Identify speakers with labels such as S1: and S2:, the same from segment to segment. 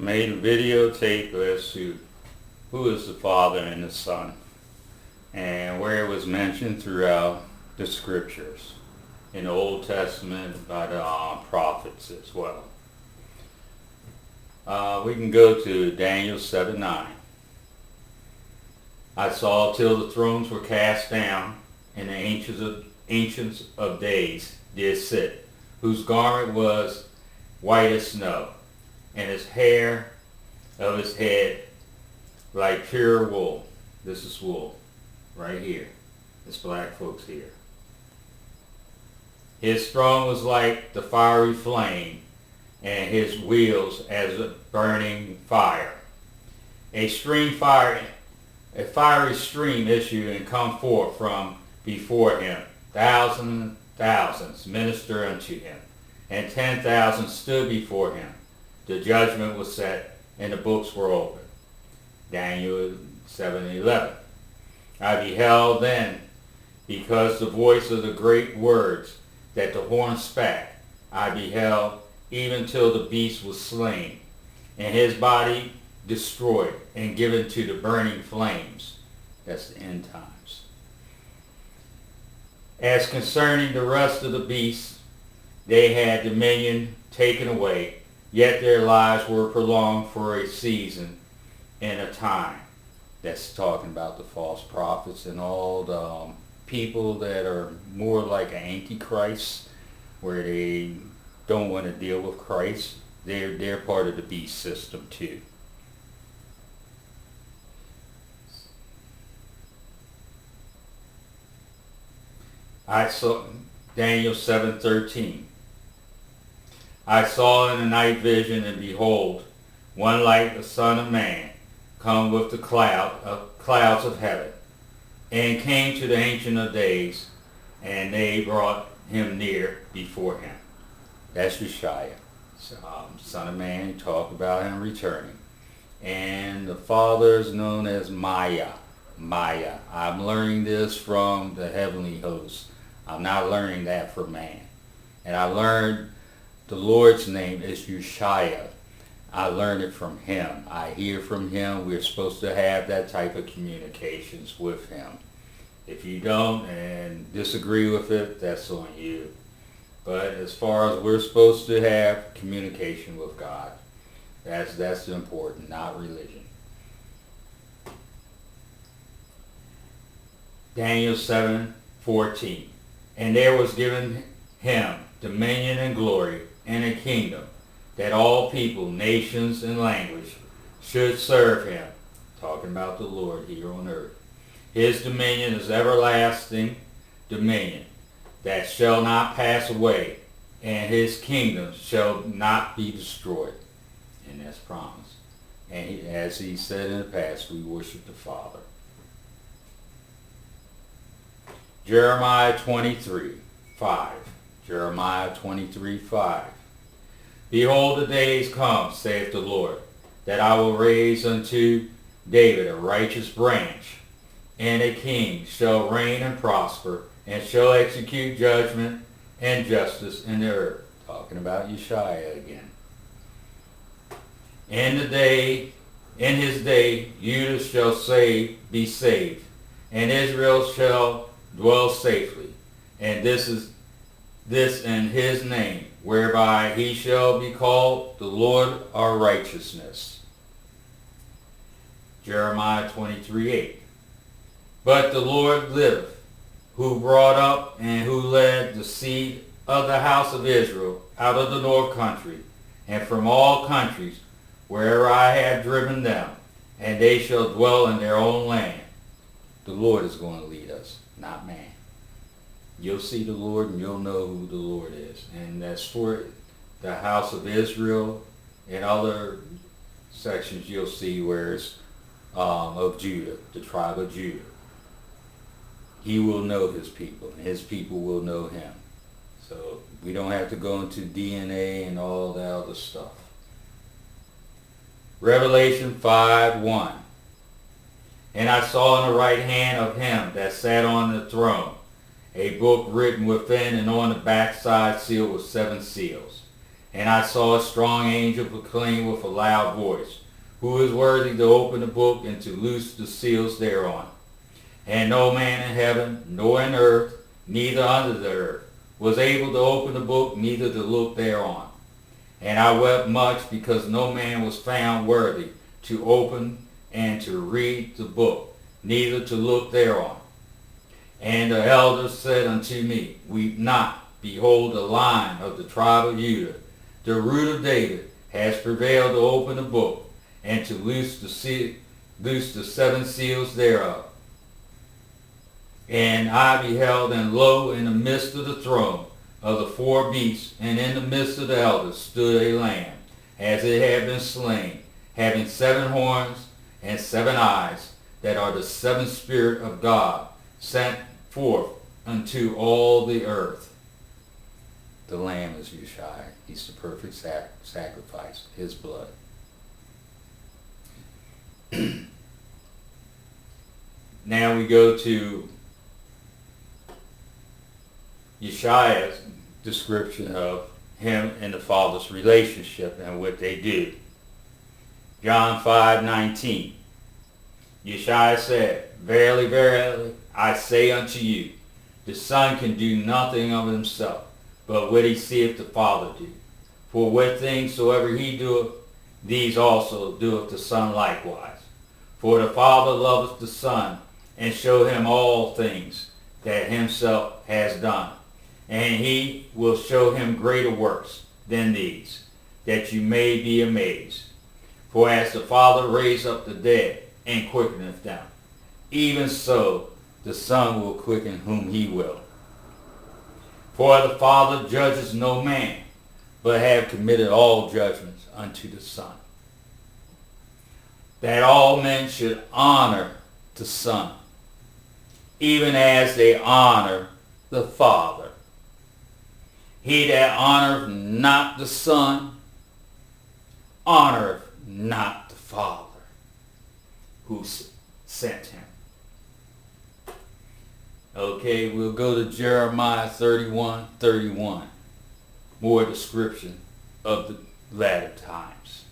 S1: made a videotape as to who is the Father and the Son, and where it was mentioned throughout the scriptures in the Old Testament by the prophets as well. We can go to Daniel 7:9. I saw till the thrones were cast down, and the ancients of days did sit, whose garment was white as snow, and his hair of his head like pure wool. This is wool right here. It's black folks here. His throne was like the fiery flame, and his wheels as a burning fire. A fiery stream issued and come forth from before him. Thousands and thousands minister unto him, and 10,000 stood before him. The judgment was set, and the books were opened. Daniel 7:11. I beheld then, because the voice of the great words that the horn spat, I beheld even till the beast was slain, and his body destroyed and given to the burning flames. That's the end times. As concerning the rest of the beasts, they had dominion taken away, yet their lives were prolonged for a season and a time. That's talking about the false prophets and all the people that are more like an antichrist, where they don't want to deal with Christ. They're part of the beast system too. I saw Daniel 7:13. I saw in the night vision, and behold, one like the Son of Man, come with the clouds of heaven, and came to the Ancient of Days, and they brought him near before him. That's Yeshua, Son of Man. Talk about him returning. And the Father is known as My-Yah. My-Yah. I'm learning this from the heavenly host. I'm not learning that from man. And I learned the Lord's name is Yeshua. I learned it from him. I hear from him. We're supposed to have that type of communications with him. If you don't and disagree with it, that's on you. But as far as we're supposed to have communication with God, that's important, not religion. Daniel 7:14. And there was given him dominion and glory and a kingdom, that all people, nations, and language should serve him. Talking about the Lord here on earth. His dominion is everlasting dominion that shall not pass away, and his kingdom shall not be destroyed. And that's promised. And as he said in the past, we worship the Father. Jeremiah 23:5. Jeremiah 23:5. Behold, the days come, saith the Lord, that I will raise unto David a righteous branch, and a king shall reign and prosper, and shall execute judgment and justice in the earth. Talking about Yeshua again. In his day, Judah shall be saved, and Israel shall dwell safely. And this in his name, whereby he shall be called the Lord our righteousness. Jeremiah 23:8. But the Lord liveth, who brought up and who led the seed of the house of Israel out of the north country, and from all countries wherever I have driven them, and they shall dwell in their own land. The Lord is going to lead us, not man. You'll see the Lord and you'll know who the Lord is. And that's for the house of Israel. In other sections you'll see where it's of Judah, the tribe of Judah. He will know his people, and his people will know him. So we don't have to go into DNA and all that other stuff. Revelation 5:1. And I saw in the right hand of him that sat on the throne a book written within and on the backside sealed with 7 seals. And I saw a strong angel proclaim with a loud voice, Who is worthy to open the book and to loose the seals thereon? And no man in heaven, nor in earth, neither under the earth, was able to open the book, neither to look thereon. And I wept much, because no man was found worthy to open and to read the book, neither to look thereon. And the elders said unto me, Weep not, behold, the Lion of the tribe of Judah, the root of David, has prevailed to open the book, and to loose the 7 seals thereof. And I beheld, and lo, in the midst of the throne of the 4 beasts, and in the midst of the elders, stood a lamb, as it had been slain, having 7 horns and 7 eyes, that are the 7 Spirit of God, sent forth unto all the earth. The Lamb is Yeshua. He's the perfect sacrifice, his blood. Now we go to Yeshua's description of him and the Father's relationship and what they do. John 5:19. Yeshua said, Verily, verily, I say unto you, the Son can do nothing of himself, but what he seeth the Father do. For what things soever he doeth, these also doeth the Son likewise. For the Father loveth the Son, and show him all things that himself has done. And he will show him greater works than these, that you may be amazed. For as the Father raised up the dead, and quickeneth them, even so the Son will quicken whom he will. For the Father judges no man, but have committed all judgments unto the Son, that all men should honor the Son, even as they honor the Father. He that honoreth not the Son, honoreth not the Father, who sent him. Okay, we'll go to Jeremiah 31:31. More description of the latter times.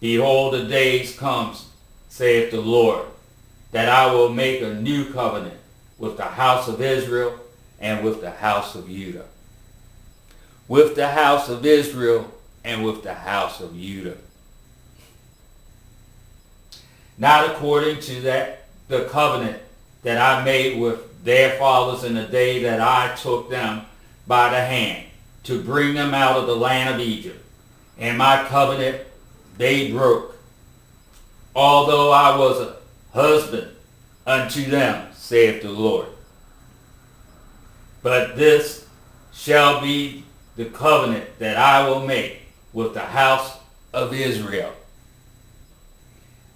S1: Behold, the days comes, saith the Lord, that I will make a new covenant with the house of Israel and with the house of Judah. With the house of Israel and with the house of Judah. Not according to the covenant that I made with their fathers in the day that I took them by the hand to bring them out of the land of Egypt. And my covenant they broke, although I was a husband unto them, saith the Lord. But this shall be the covenant that I will make with the house of Israel.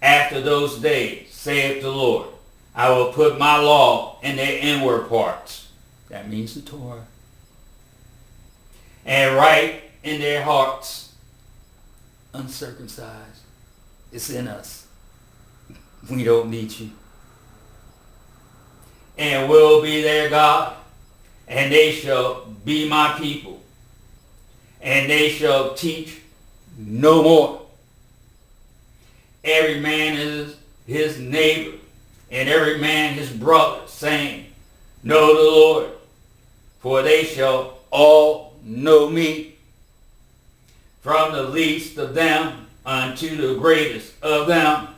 S1: After those days, saith the Lord, I will put my law in their inward parts. That means the Torah. And write in their hearts, uncircumcised. It's in us. We don't need you. And will be their God, and they shall be my people. And they shall teach no more. Every man is his neighbor, and every man his brother, saying, Know the Lord, for they shall all know me, from the least of them unto the greatest of them,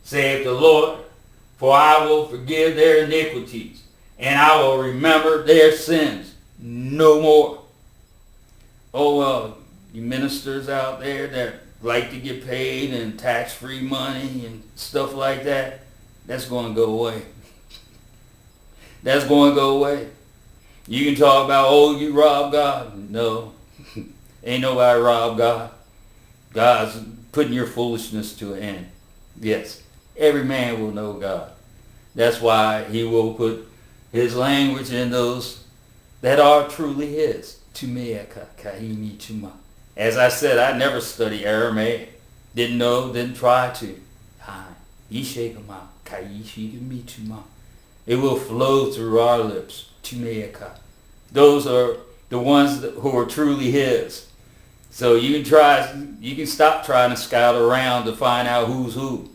S1: saith the Lord. For I will forgive their iniquities, and I will remember their sins no more. Oh, well, you ministers out there that like to get paid and tax-free money and stuff like that, that's going to go away. That's going to go away. You can talk about, oh, you robbed God. No, ain't nobody robbed God. God's putting your foolishness to an end. Yes, every man will know God. That's why he will put his language in those that are truly his. Me-aa-Kha. As I said, I never studied Aramaic. Didn't know, didn't try to. It will flow through our lips. Those are the ones who are truly his. So you can stop trying to scout around to find out who's who.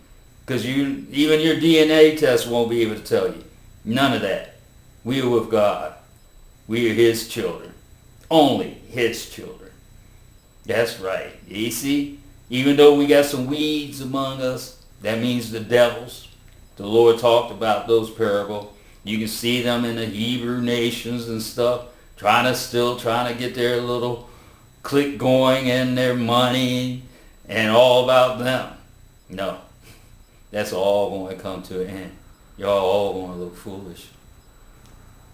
S1: Because even your DNA test won't be able to tell you. None of that. We are with God. We are his children. Only his children. That's right. You see? Even though we got some weeds among us, that means the devils. The Lord talked about those parables. You can see them in the Hebrew nations and stuff, trying to get their little clique going and their money and all about them. No. That's all going to come to an end. Y'all all going to look foolish.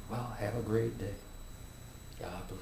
S1: Well, have a great day. God bless.